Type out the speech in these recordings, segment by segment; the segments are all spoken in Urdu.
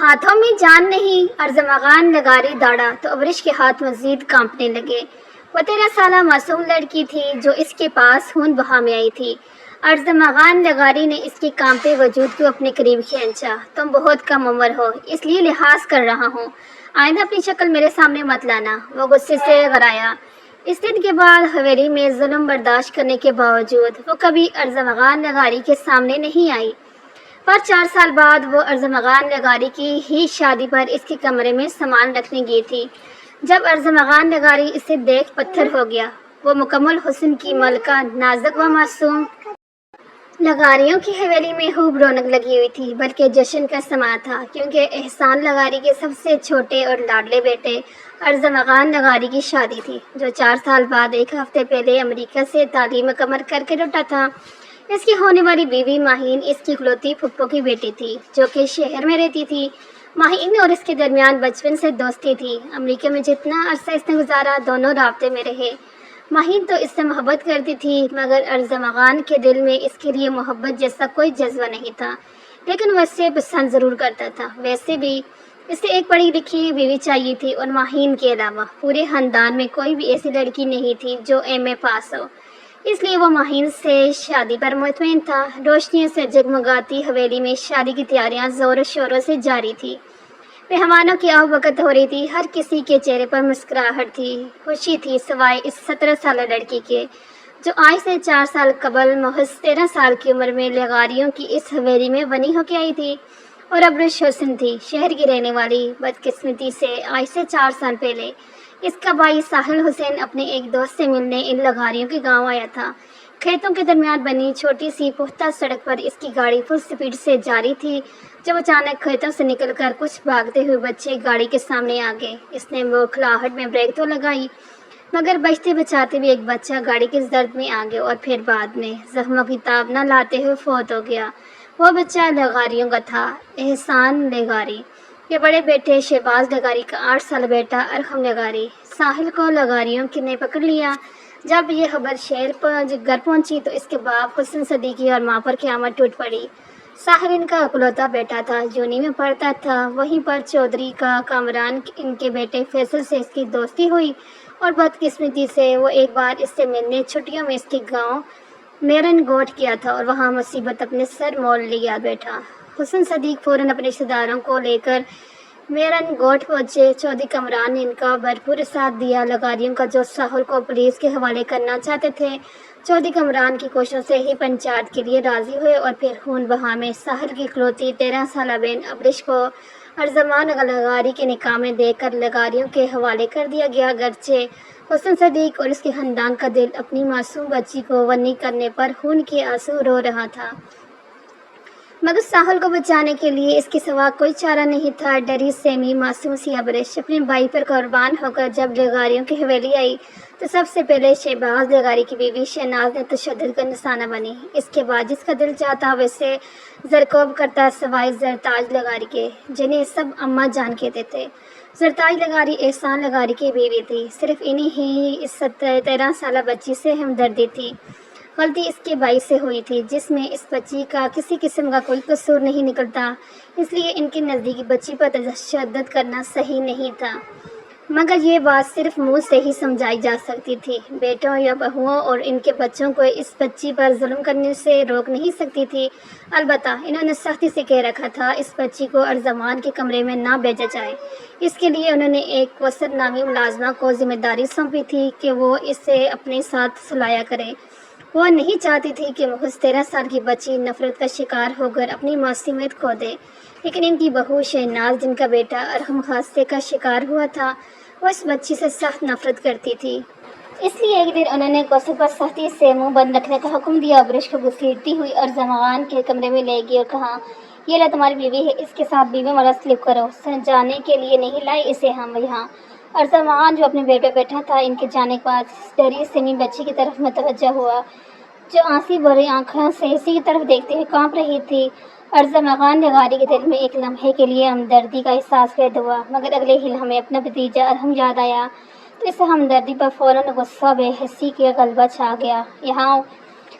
ہاتھوں میں جان نہیں، ارزمغان لغاری دوڑا تو ابرش کے ہاتھ مزید کانپنے لگے۔ وہ 13 سالہ معصوم لڑکی تھی جو اس کے پاس خون بہا میں آئی تھی۔ ارزمغان لغاری نے اس کے کانپتے وجود کو اپنے قریب کھینچا۔ تم بہت کم عمر ہو، اس لیے لحاظ کر رہا ہوں، آئندہ اپنی شکل میرے سامنے مت لانا۔ وہ غصے سے غرایا۔ اس دن کے بعد حویلی میں ظلم برداشت کرنے کے باوجود وہ کبھی ارزمغان لغاری کے سامنے نہیں آئی۔ پر 4 سال بعد وہ ارزمغان لغاری کی ہی شادی پر اس کے کمرے میں سامان رکھنے گئی تھی۔ جب ارزمغان لغاری اسے دیکھ پتھر ہو گیا۔ وہ مکمل حسن کی ملکہ، نازک و معصوم لغاریوں کی حویلی میں خوب رونق لگی ہوئی تھی، بلکہ جشن کا سماں تھا، کیونکہ احسان لغاری کے سب سے چھوٹے اور لاڈلے بیٹے ارزمغان لغاری کی شادی تھی، جو 4 سال بعد ایک ہفتے پہلے امریکہ سے تعلیم مکمل کر کے لوٹا تھا۔ اس کی ہونے والی بیوی ماہین اس کی اکلوتی پھپھو کی بیٹی تھی، جو کہ شہر میں رہتی تھی۔ ماہین اور اس کے درمیان بچپن سے دوستی تھی۔ امریکہ میں جتنا عرصہ اس نے گزارا، دونوں رابطے میں رہے۔ ماہین تو اس سے محبت کرتی تھی، مگر ارزمغان کے دل میں اس کے لیے محبت جیسا کوئی جذبہ نہیں تھا، لیکن وہ اس سے پسند ضرور کرتا تھا۔ ویسے بھی اسے ایک پڑھی لکھی بیوی چاہیے تھی، اور ماہین کے علاوہ پورے خاندان میں کوئی بھی ایسی لڑکی نہیں تھی جو ایم اے پاس ہو، اس لیے وہ ماہین سے شادی پر مطمئن تھا۔ روشنیوں سے جگمگاتی حویلی میں شادی کی تیاریاں زور و شوروں سے جاری تھی۔ مہمانوں کی آہ بھگت ہو رہی تھی، ہر کسی کے چہرے پر مسکراہٹ تھی، خوشی تھی، سوائے اس 17 سالہ لڑکی کے، جو آج سے 4 سال قبل محض 13 سال کی عمر میں لغاریوں کی اس حویلی میں بنی ہو کے آئی تھی، اور ابرش حسن تھی، شہر کی رہنے والی۔ بدقسمتی سے آج سے 4 سال پہلے اس کا بھائی ساحل حسین اپنے ایک دوست سے ملنے ان لغاریوں کے گاؤں آیا تھا۔ کھیتوں کے درمیان بنی چھوٹی سی پختہ سڑک پر اس کی گاڑی فل سپیڈ سے جاری تھی، جب اچانک کھیتوں سے نکل کر کچھ بھاگتے ہوئے بچے گاڑی کے سامنے آ گئے۔ اس نے بوکھلاہٹ میں بریک تو لگائی، مگر بچتے بچاتے بھی ایک بچہ گاڑی کی زرد میں آ گیا، اور پھر بعد میں زخموں کی تاب نہ لاتے ہوئے فوت ہو گیا۔ وہ بچہ لغاریوں کا تھا، احسان لغاری کے بڑے بیٹے شہباز لغاری کا 8 سالہ بیٹا ارحم لغاری۔ ساحل کو لغاریوں نے پکڑ لیا۔ جب یہ خبر شہر پر گھر پہنچی تو اس کے باپ حسن صدیقی اور ماں پر قیامت ٹوٹ پڑی۔ ساحل ان کا اکلوتا بیٹا تھا، جونی میں پڑھتا تھا۔ وہیں پر چودھری کا کامران ان کے بیٹے فیصل سے اس کی دوستی ہوئی، اور بدقسمتی سے وہ ایک بار اس سے ملنے چھٹیوں میں اس کے گاؤں میرن گوٹ گیا تھا، اور وہاں مصیبت اپنے سر مول لیا بیٹھا۔ حسن صدیق فوراً اپنے رشتہ داروں کو لے کر میرن گوٹ پہنچے۔ چودھری کامران نے ان کا بھرپور ساتھ دیا۔ لغاریوں کا جو ساحل کو پولیس کے حوالے کرنا چاہتے تھے، چودھری کامران کی کوششوں سے ہی پنچایت کے لیے راضی ہوئے، اور پھر خون بہا میں ساحل کی اکلوتی 13 سالہ بہن ابرش کو ارزمغان لغاری کے نکاح میں دے کر لغاریوں کے حوالے کر دیا گیا۔ اگرچہ حسن صدیق اور اس کے خاندان کا دل اپنی معصوم بچی کو غنی کرنے پر خون کے آنسو رو رہا تھا، مگر ساحل کو بچانے کے لیے اس کے سوا کوئی چارہ نہیں تھا۔ ڈری سہمی معصوم سی ابرش اپنے بھائی پر قربان ہو کر جب لغاریوں کی حویلی آئی تو سب سے پہلے شہباز لغاری کی بیوی شہناز نے تشدد کا نشانہ بنی۔ اس کے بعد جس کا دل چاہتا ویسے زرکوب کرتا، سوائے زرتاج لغاری کے، جنہیں سب اماں جان کہتے تھے۔ زرتاج لغاری احسان لغاری کی بیوی تھی۔ صرف انہیں ہی اس 13 سالہ بچی سے ہمدردی تھی۔ غلطی اس کے بھائی سے ہوئی تھی، جس میں اس بچی کا کسی قسم کا کوئی قصور نہیں نکلتا، اس لیے ان کے نزدیک بچی پر تشدد کرنا صحیح نہیں تھا، مگر یہ بات صرف منہ سے ہی سمجھائی جا سکتی تھی۔ بیٹوں یا بہوؤں اور ان کے بچوں کو اس بچی پر ظلم کرنے سے روک نہیں سکتی تھی۔ البتہ انہوں نے سختی سے کہہ رکھا تھا اس بچی کو ارزمغان کے کمرے میں نہ بھیجا جائے۔ اس کے لیے انہوں نے ایک کوثر نامی ملازمہ کو ذمہ داری سونپی تھی کہ وہ اسے اپنے ساتھ سلایا کرے۔ وہ نہیں چاہتی تھی کہ محض 13 سال کی بچی نفرت کا شکار ہو کر اپنی معصومیت کھو دے، لیکن ان کی بہو شہناز، جن کا بیٹا ارحم حادثے کا شکار ہوا تھا، وہ اس بچی سے سخت نفرت کرتی تھی۔ اس لیے ایک دن انہوں نے کوثر پر سختی سے منہ بند رکھنے کا حکم دیا۔ ابرش کو گھسیٹتی ہوئی ارزمغان کے کمرے میں لے گئی اور کہا، یہ لو تمہاری بیوی ہے، اس کے ساتھ بیوی والا سلوک کرو۔ سمجھانے کے لیے نہیں لائے اسے ہم یہاں۔ ارزمغان جو اپنے بیڈ پہ بیٹھا تھا، ان کے جانے کے بعد ڈری سہمی بچی کی طرف متوجہ ہوا، جو آنسی بھری آنکھوں سے اسی کی طرف دیکھتے ہوئے کانپ رہی تھی۔ ارزمغان لغاری کے دل میں ایک لمحے کے لیے ہمدردی کا احساس پیدا ہوا، مگر اگلے ہی لمحے اپنا بھتیجا ارحم یاد آیا تو اس ہمدردی پر فوراً غصہ بے حسی کا غلبہ چھا گیا۔ یہاں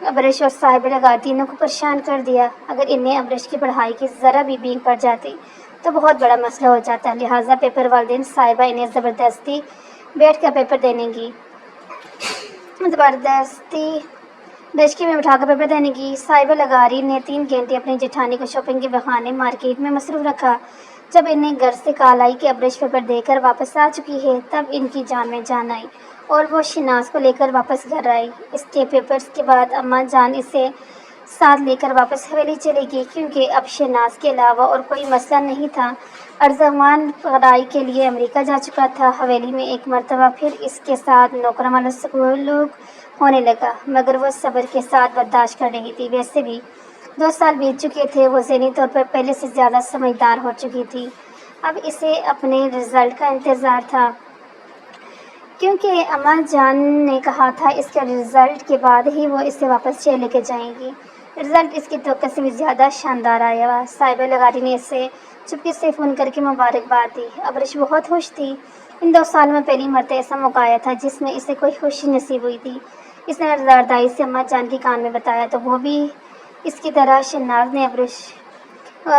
ابرش اور صاحب لگا تینوں کو پریشان کر دیا۔ اگر انہیں ابرش کی پڑھائی کی ذرا بھی بینگ پڑ جاتی تو بہت بڑا مسئلہ ہو جاتا، لہٰذا پیپر والدین صاحبہ انہیں زبردستی بیٹھ کر پیپر دینے کی ڈشکی میں بٹھا کر پیپر دینے کی۔ صاحبہ لغاری نے 3 گھنٹے اپنی جٹھانی کو شاپنگ کے بہانے مارکیٹ میں مصروف رکھا۔ جب انہیں گھر سے کال آئی کہ ابرش پیپر دے کر واپس آ چکی ہے، تب ان کی جان میں جان آئی اور وہ شہناز کو لے کر واپس گھر آئی۔ اس کے پیپرز کے بعد اماں جان اسے ساتھ لے کر واپس حویلی چلے گی، کیونکہ اب شہناز کے علاوہ اور کوئی مسئلہ نہیں تھا۔ ارزمان پڑھائی کے لیے امریکہ جا چکا تھا۔ حویلی میں ایک مرتبہ پھر اس کے ساتھ نوکرانہ سلوک ہونے لگا، مگر وہ صبر کے ساتھ برداشت کر رہی تھی۔ ویسے بھی 2 سال بیت چکے تھے، وہ ذہنی طور پر پہلے سے زیادہ سمجھدار ہو چکی تھی۔ اب اسے اپنے رزلٹ کا انتظار تھا، کیونکہ اماں جان نے کہا تھا اس کے رزلٹ کے بعد ہی وہ اسے واپس چھ لے کے جائیں گی۔ رزلٹ اس کی توقع سے بھی زیادہ شاندار آیا۔ صاحبہ لغاری نے اسے چپکے سے فون کر کے مبارکباد دی۔ ابرش بہت خوش تھی۔ ان 2 سال میں پہلی مرتبہ ایسا موقع آیا تھا جس میں اسے کوئی خوشی نصیب ہوئی تھی۔ اس نے زاردائی سے اماں جان کے کان میں بتایا تو وہ بھی اس کی طرح شہناز نے ابرش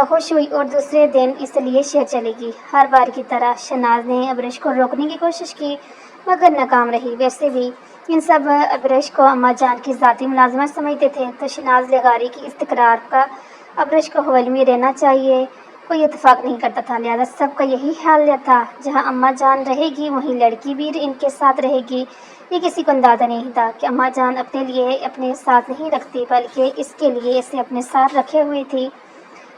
خوش ہوئی اور دوسرے دن اس لیے شہر چلے گی۔ ہر بار کی طرح شہناز نے ابرش کو روکنے کی کوشش کی، مگر ناکام رہی۔ ویسے بھی ان سب ابرش کو اماں جان کی ذاتی ملازمت سمجھتے تھے، تو شہناز لغاری کی اس تکرار کا ابرش کو حویلی میں رہنا چاہیے کوئی اتفاق نہیں کرتا تھا، لہٰذا سب کا یہی حال تھا، جہاں اماں جان رہے گی وہیں لڑکی بھی ان کے ساتھ رہے گی۔ یہ کسی کو اندازہ نہیں تھا کہ اماں جان اپنے لیے اپنے ساتھ نہیں رکھتی، بلکہ اس کے لیے اسے اپنے ساتھ رکھے ہوئی تھی۔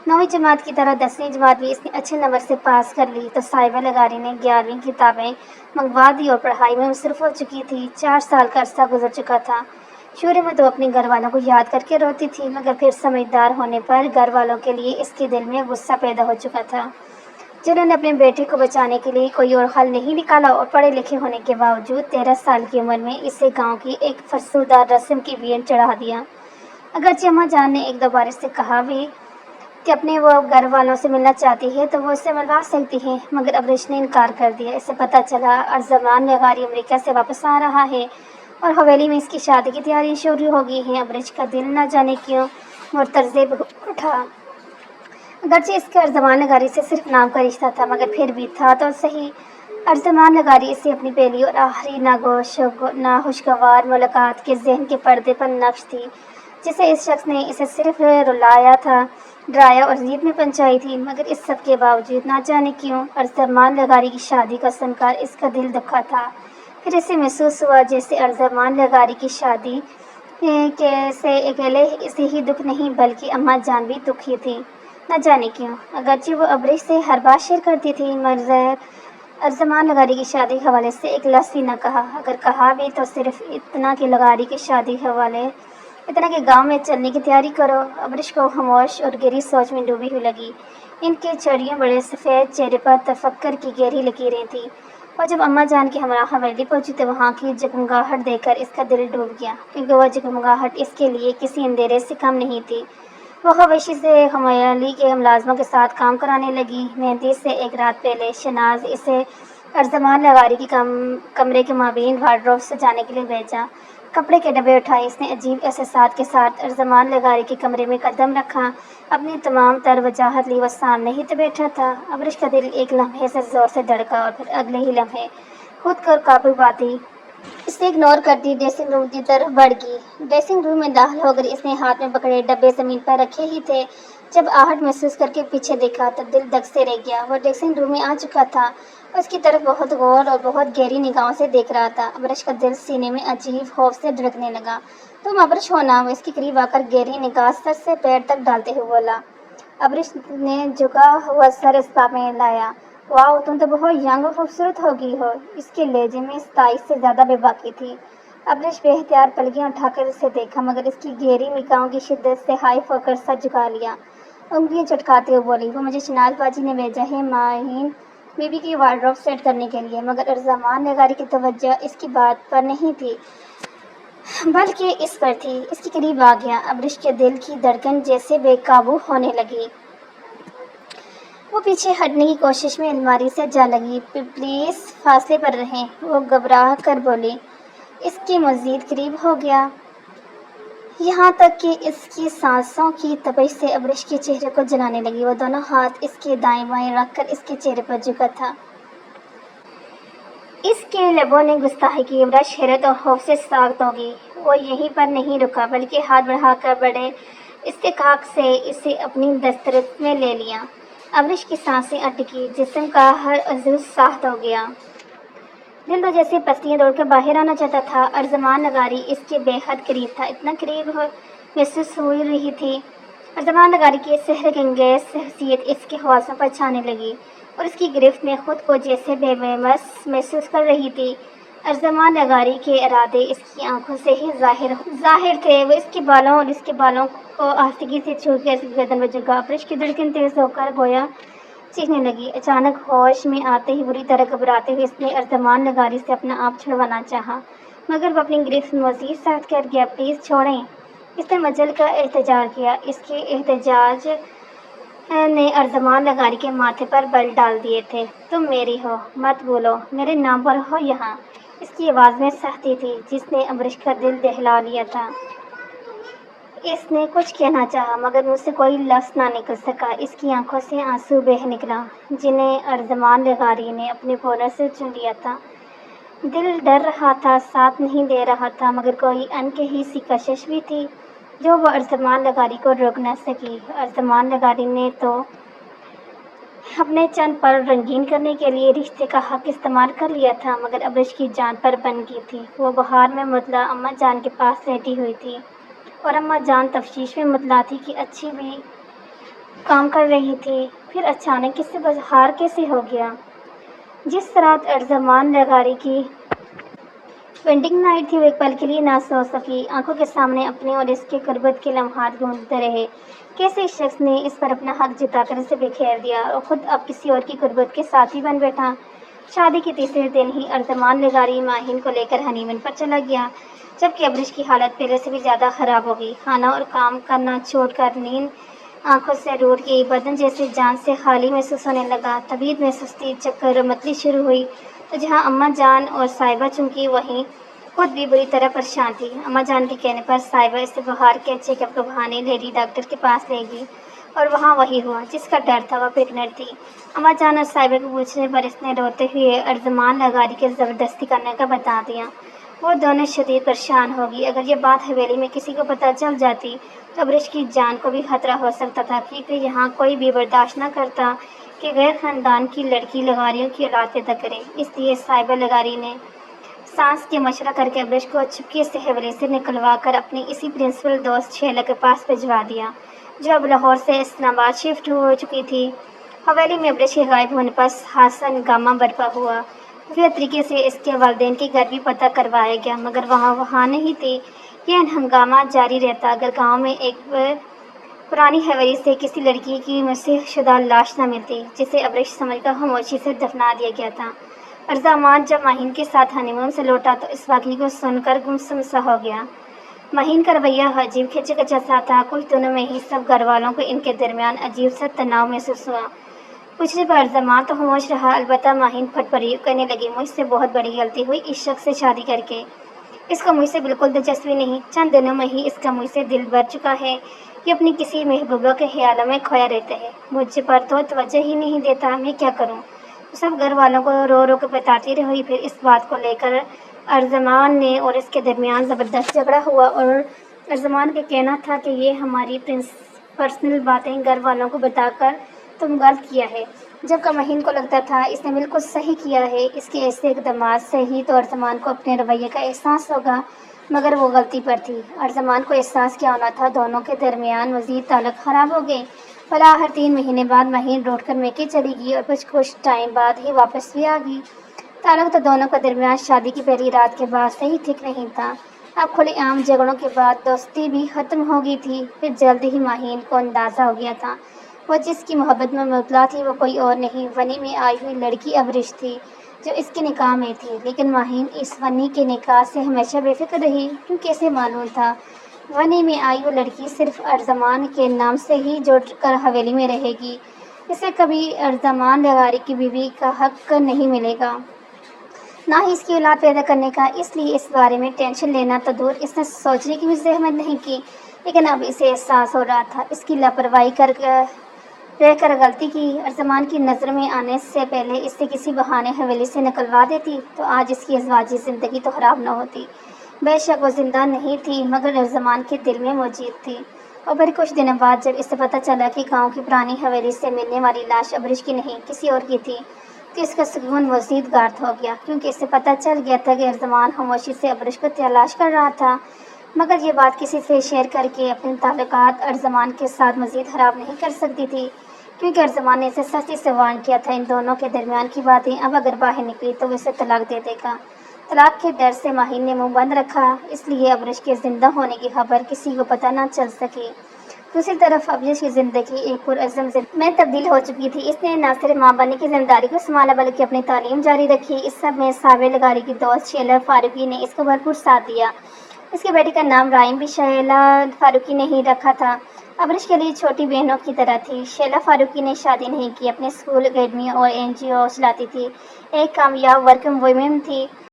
9ویں جماعت کی طرح 10ویں جماعت بھی اس نے اچھے نمبر سے پاس کر لی، تو صاحبہ لغاری نے 11ویں کتابیں منگوا دی اور پڑھائی میں مصروف ہو چکی تھی۔ 4 سال کا عرصہ گزر چکا تھا۔ شروع میں تو اپنے گھر والوں کو یاد کر کے روتی تھی، مگر پھر سمجھدار ہونے پر گھر والوں کے لیے اس کے دل میں غصہ پیدا ہو چکا تھا، جنہوں نے اپنے بیٹے کو بچانے کے لیے کوئی اور حل نہیں نکالا اور پڑھے لکھے ہونے کے باوجود 13 سال کی عمر میں اسے گاؤں کی ایک فرسودہ رسم کی بین چڑھا دیا۔ اگرچہ اماں جان نے 1-2 بار اس سے کہا بھی کہ اپنے وہ گھر والوں سے ملنا چاہتی ہے تو وہ اسے ملوا سکتی ہے، مگر ابرش نے انکار کر دیا۔ اسے پتہ چلا ارزمان لغاری امریکہ سے واپس آ رہا ہے اور حویلی میں اس کی شادی کی تیاریاں شروع ہو گئی ہیں۔ ابرش کا دل نہ جانے کیوں مضطرب اٹھا۔ اگرچہ اس کے ارزمان لغاری سے صرف نام کا رشتہ تھا، مگر پھر بھی تھا تو صحیح۔ ارزمان لغاری اسے اپنی پہلی اور آخری ناخوشگوار ملاقات کے ذہن کے پردے پر نقش تھی، جسے اس شخص نے اسے صرف رلایا تھا، ڈرایا اور ضد میں پہنچائی تھی، مگر اس سب کے باوجود نہ جانے کیوں ارزمان لغاری کی شادی کا سنکار اس کا دل دکھا تھا۔ پھر اسے محسوس ہوا جیسے ارزمان لغاری کی شادی سے اکیلے اسے ہی دکھ نہیں بلکہ اماں جان بھی دکھی تھی، نہ جانے کیوں۔ اگرچہ وہ ابرش سے ہر بات شیئر کرتی تھی، مگر ارزمان لغاری کی شادی کے حوالے سے ایک لفظ بھی نہ کہا، اگر کہا بھی تو صرف اتنا کہ لغاری کی شادی کے حوالے اتنا کہ گاؤں میں چلنے کی تیاری کرو۔ ابرش کو خاموش اور گہری سوچ میں ڈوبی ہوئی لگی۔ ان کے چڑیوں بڑے سفید چہرے پر تفکر کی گہری لکیریں تھیں، اور جب اماں جان کے ہمراہ حویلی پہنچی تو وہاں کی جگمگاہٹ دیکھ کر اس کا دل ڈوب گیا، کیونکہ وہ جگمگاہٹ اس کے لیے کسی اندھیرے سے کم نہیں تھی۔ وہ خاموشی سے حویلی کے ملازموں کے ساتھ کام کرانے لگی۔ مہندی سے 1 رات پہلے شہناز اسے ارزمان لغاری کی کمرے کے مابین وارڈروب سجانے کے لیے بھیجا۔ کپڑے کے ڈبے اٹھائے، اس نے عجیب احساسات کے ساتھ ارزمان لغاری کے کمرے میں قدم رکھا، اپنی تمام تر وجاہت لی۔ وہ سامنے ہی تو بیٹھا تھا۔ ابرش کا دل ایک لمحے سے زور سے دھڑکا اور پھر اگلے ہی لمحے خود کو قابو پاتی اسے اگنور کرتی ڈریسنگ روم کی طرف بڑھ گئی۔ ڈریسنگ روم میں داخل ہو کر اس نے ہاتھ میں پکڑے ڈبے زمین پر رکھے ہی تھے۔ جب آہٹ محسوس کر کے پیچھے دیکھا تو دل دھک سے رہ گیا۔ وہ ڈریسنگ روم میں آ چکا تھا، اس کی طرف بہت غور اور بہت گہری نگاہوں سے دیکھ رہا تھا۔ ابرش کا دل سینے میں عجیب خوف سے دھڑکنے لگا۔ تم ابرش ہو نا؟ وہ اس کے قریب آ کر گہری نگاہ سر سے پیر تک ڈالتے ہوئے بولا۔ ابرش نے جھکا ہوا سر اسباب میں لایا۔ واؤ، تم تو بہت ینگ اور خوبصورت ہو گئی ہو۔ اس کے لہجے میں ستائش سے زیادہ بے باکی تھی۔ ابرش بے اختیار پلکیں اٹھا کر اسے دیکھا، مگر اس کی گہری نگاہوں کی شدت سے ہائف ہو کر سر جھکا لیا۔ انگلیاں چٹکاتے ہوئے بولی، وہ مجھے شہناز باجی نے بھیجا ہے ماہین بی بی کی وارڈروب سیٹ کرنے کے لیے۔ مگر ارزمان لغاری کی توجہ اس کی بات پر نہیں تھی، بلکہ اس پر تھی۔ اس کے قریب آ گیا۔ ابرش کے دل کی دھڑکن جیسے بے قابو ہونے لگی۔ وہ پیچھے ہٹنے کی کوشش میں الماری سے جا لگی۔ پلیز فاصلے پر رہیں، وہ گھبرا کر بولی۔ اس کے مزید قریب ہو گیا۔ یہاں تک کہ اس کی سانسوں کی تپش سے ابرش کے چہرے کو جلانے لگی۔ وہ دونوں ہاتھ اس کے دائیں بائیں رکھ کر اس کے چہرے پر جھکا تھا۔ اس کے لبوں نے گستاخی کی۔ ابرش حیرت اور خوف سے ساخت ہوگی۔ وہ یہیں پر نہیں رکا بلکہ ہاتھ بڑھا کر بڑے استحقاق سے اسے اپنی دسترس میں لے لیا۔ ابرش کی سانسیں اٹکی، جسم کا ہر عضو ساخت ہو گیا۔ دل تو جیسے پسلیاں دوڑ کر باہر آنا چاہتا تھا۔ ارزمان نگاری اس کے بے حد قریب تھا، اتنا قریب محسوس ہو رہی تھی۔ ارزمان نگاری کی سحر انگیز حیثیت اس کے حواسوں پر چھانے لگی اور اس کی گرفت میں خود کو جیسے بے بس محسوس کر رہی تھی۔ ارزمان نگاری کے ارادے اس کی آنکھوں سے ہی ظاہر تھے۔ وہ اس کے بالوں کو آہستگی سے چھو کر اس کی گردن پر جھکا۔ ابرش کی دھڑکن تیز ہو کر گویا چیخنے لگی۔ اچانک ہوش میں آتے ہی بری طرح گھبراتے ہوئے اس نے ارزمان نگاری سے اپنا آپ چھڑوانا چاہا، مگر وہ اپنی گرفت میں مزید سخت کر گیا۔ پلیز چھوڑیں، اس نے مچل کر احتجاج کیا۔ اس کے احتجاج نے ارزمان نگاری کے ماتھے پر بل ڈال دیے تھے۔ تم میری ہو، مت بولو، میرے نام پر ہو یہاں۔ اس کی آواز میں سختی تھی جس نے ابرش کا دل دہلا لیا تھا۔ اس نے کچھ کہنا چاہا مگر منہ سے کوئی لفظ نہ نکل سکا۔ اس کی آنکھوں سے آنسو بہہ نکلا جنہیں ارزمان نگاری نے اپنے پھولوں سے چن لیا تھا۔ دل ڈر رہا تھا، ساتھ نہیں دے رہا تھا، مگر کوئی انکہی سی کشش بھی تھی جو وہ ارزمان نگاری کو روک نہ سکی۔ ارزمان نگاری نے تو اپنے چند پل رنگین کرنے کے لیے رشتے کا حق استعمال کر لیا تھا، مگر ابرش کی جان پر بن گئی تھی۔ وہ بہار میں مطلع اماں جان کے پاس لیٹی ہوئی تھی اور اماں جان تفتیش میں مطلع تھی کہ اچھی بھی کام کر رہی تھی۔ پھر اچانک اس سے بہار کیسے ہو گیا؟ جس رات ارزمان نگاری کی ویڈنگ نائٹ تھی، وہ ایک پل کے لیے نہ سو سکی۔ آنکھوں کے سامنے اپنے اور اس کے قربت کے لمحات گھومتے رہے۔ کیسے اس شخص نے اس پر اپنا حق جتا کر اسے بکھیر دیا اور خود اب کسی اور کی قربت کے ساتھی بن بیٹھا۔ شادی کے تیسرے دن ہی ارزمان نگاری ماہین کو لے کر ہنی مون پر چلا گیا، جبکہ ابرش کی حالت پہلے سے بھی زیادہ خراب ہو گئی۔ کھانا اور کام کرنا چھوڑ کر نیند آنکھوں سے روٹ گئی، بدن جیسے جان سے خالی محسوس ہونے لگا۔ طبیعت میں سستی، چکر اور متلی شروع ہوئی تو جہاں اماں جان اور صاحبہ چونکی وہیں خود بھی بری طرح پریشان تھی۔ اماں جان کے کہنے پر صاحبہ اسے بہار کے چیک اپ کے بہانے لیڈی ڈاکٹر کے پاس لے گئی اور وہاں وہی ہوا جس کا ڈر تھا۔ وہ پریگننٹ تھی۔ اماں جان اور صاحبہ کو پوچھنے پر اس نے روتے ہوئے ارزمان نگاری کے زبردستی کرنے کا بتا دیا۔ وہ دونوں شدید پریشان ہوگی۔ اگر یہ بات حویلی میں کسی کو پتہ چل جاتی تو ابرش کی جان کو بھی خطرہ ہو سکتا تھا، کیونکہ یہاں کوئی بھی برداشت نہ کرتا کہ غیر خاندان کی لڑکی لغاریوں کی اولاد پیدا کرے۔ اس لیے صاحبہ لغاری نے سانس کے مشورہ کر کے ابرش کو چپکے سے حویلی سے نکلوا کر اپنے اسی پرنسپل دوست شیلا کے پاس بھجوا دیا، جو اب لاہور سے اسلام آباد شفٹ ہو چکی تھی۔ حویلی میں ابرش کے غائب ہونے پر خاصا ہنگامہ برپا ہوا۔ پھر طریقے سے اس کے والدین کے گھر بھی پتہ کروایا گیا، مگر وہاں نہیں تھی۔ یہ ہنگامہ جاری رہتا اگر گاؤں میں ایک پرانی حویلی سے کسی لڑکی کی مسیح شدہ لاش نہ ملتی، جسے ابرش سمجھ کر خاموشی سے دفنا دیا گیا تھا۔ ارزمان جب ماہین کے ساتھ ہنی مون سے لوٹا تو اس واقعے کو سن کر گمسم سا ہو گیا۔ ماہین کا رویہ عجیب کھچکچا سا تھا۔ کچھ دنوں میں ہی سب گھر والوں کو ان کے درمیان عجیب سا تناؤ محسوس ہوا۔ پوچھنے پر ارزمان تو خاموش رہا، البتہ ماہین پھٹ پڑی، کہنے لگی مجھ سے بہت بڑی غلطی ہوئی اس شخص سے شادی کر کے۔ اس کو مجھ سے بالکل دلچسپی نہیں، چند دنوں میں ہی اس کا مجھ سے دل بھر چکا ہے۔ یہ اپنی کسی محبوبہ کے خیالوں میں کھویا رہتا ہے، مجھ پر تو توجہ ہی نہیں دیتا، میں کیا کروں؟ سب گھر والوں کو رو رو کر بتاتی رہی۔ پھر اس بات کو لے کر ارزمان نے اور اس کے درمیان زبردست جھگڑا ہوا اور ارزمان کا کہنا تھا کہ یہ ہماری پرسنل باتیں گھر والوں کو بتا کر تم غلط کیا ہے، جبکہ ماہین کو لگتا تھا اس نے بالکل صحیح کیا ہے۔ اس کے ایسے اقدامات سے ہی تو ارزمان کو اپنے رویے کا احساس ہوگا، مگر وہ غلطی پر تھی۔ ارزمان کو احساس کیا ہونا تھا، دونوں کے درمیان مزید تعلق خراب ہو گئے۔ بالآخر 3 مہینے بعد ماہین لوٹ کر میکے چلی گئی اور کچھ ٹائم بعد ہی واپس بھی آ گئی۔ تعلق تو دونوں کے درمیان شادی کی پہلی رات کے بعد سے ہی ٹھیک نہیں تھا۔ اب کھلے عام جھگڑوں کے بعد دوستی بھی ختم ہو گئی تھی۔ پھر جلد ہی ماہین کو اندازہ ہو گیا تھا وہ جس کی محبت میں مبتلا تھی وہ کوئی اور نہیں، ونی میں آئی ہوئی لڑکی ابرش تھی جو اس کے نکاح میں تھی۔ لیکن ماہین اس ونی کے نکاح سے ہمیشہ بے فکر رہی، کیونکہ اسے معلوم تھا ونی میں آئی ہوئی لڑکی صرف ارزمان کے نام سے ہی جڑ کر حویلی میں رہے گی، اسے کبھی ارزمان نگاری کی بیوی کا حق نہیں ملے گا۔ نہ ہی اس کی اولاد پیدا کرنے کا، اس لیے اس بارے میں ٹینشن لینا تو دور، اس نے سوچنے کی بھی زحمت نہیں کی، لیکن اب اسے احساس ہو رہا تھا اس کی لاپرواہی رہ کر غلطی کی۔ ارزمان کی نظر میں آنے سے پہلے اسے کسی بہانے حویلی سے نکلوا دیتی تو آج اس کی ازواجی زندگی تو خراب نہ ہوتی۔ بے شک وہ زندہ نہیں تھی، مگر ارزمان کے دل میں موجود تھی۔ اور پھر کچھ دنوں بعد جب اسے پتہ چلا کہ گاؤں کی پرانی حویلی سے ملنے والی لاش ابرش کی نہیں کسی اور کی تھی تو اس کا سکون مزید غارت ہو گیا، کیونکہ اسے پتہ چل گیا تھا کہ ارزمان خاموشی سے ابرش کو تلاش کر رہا تھا، مگر یہ بات کسی سے شیئر کر کے اپنے تعلقات ارزمان کے ساتھ مزید خراب نہیں کر سکتی تھی، کیونکہ ارزمان نے اسے سختی سے وارن کیا تھا ان دونوں کے درمیان کی باتیں اب اگر باہر نکلی تو وہ اسے طلاق دے دے گا۔ طلاق کے ڈر سے ماہین نے منہ بند رکھا، اس لیے ابرش کے زندہ ہونے کی خبر کسی کو پتہ نہ چل سکی۔ دوسری طرف ابرش کی زندگی ایک پرعزم زندگی میں تبدیل ہو چکی تھی۔ اس نے نہ صرف ماں بننے کی ذمہ داری کو سنبھالا بلکہ اپنی تعلیم جاری رکھی۔ اس سب میں سابر لغاری کی دوست شیلا فاروقی نے اس کو بھرپور ساتھ دیا۔ اس کے بیٹے کا نام رائم بھی شیلا فاروقی نے ہی رکھا تھا۔ ابرش کے لیے چھوٹی بہنوں کی طرح تھی۔ شیلا فاروقی نے شادی نہیں کی، اپنے اسکول، اکیڈمی اور NGO چلاتی تھی، ایک کامیاب ورکنگ ویمن تھی۔